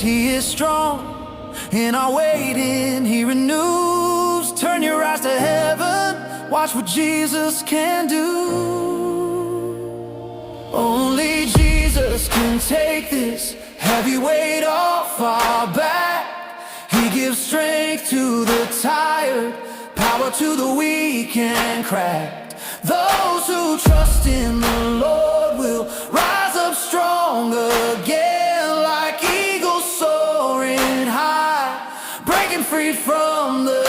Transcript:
He is strong. In our waiting, He renews. Turn your eyes to heaven, watch what Jesus can do. Only Jesus can take this heavy weight off our back. He gives strength to the tired, power to the weak and cracked. Those who trust in the Lord will rise up strong again, like eagles soaring high, breaking free from the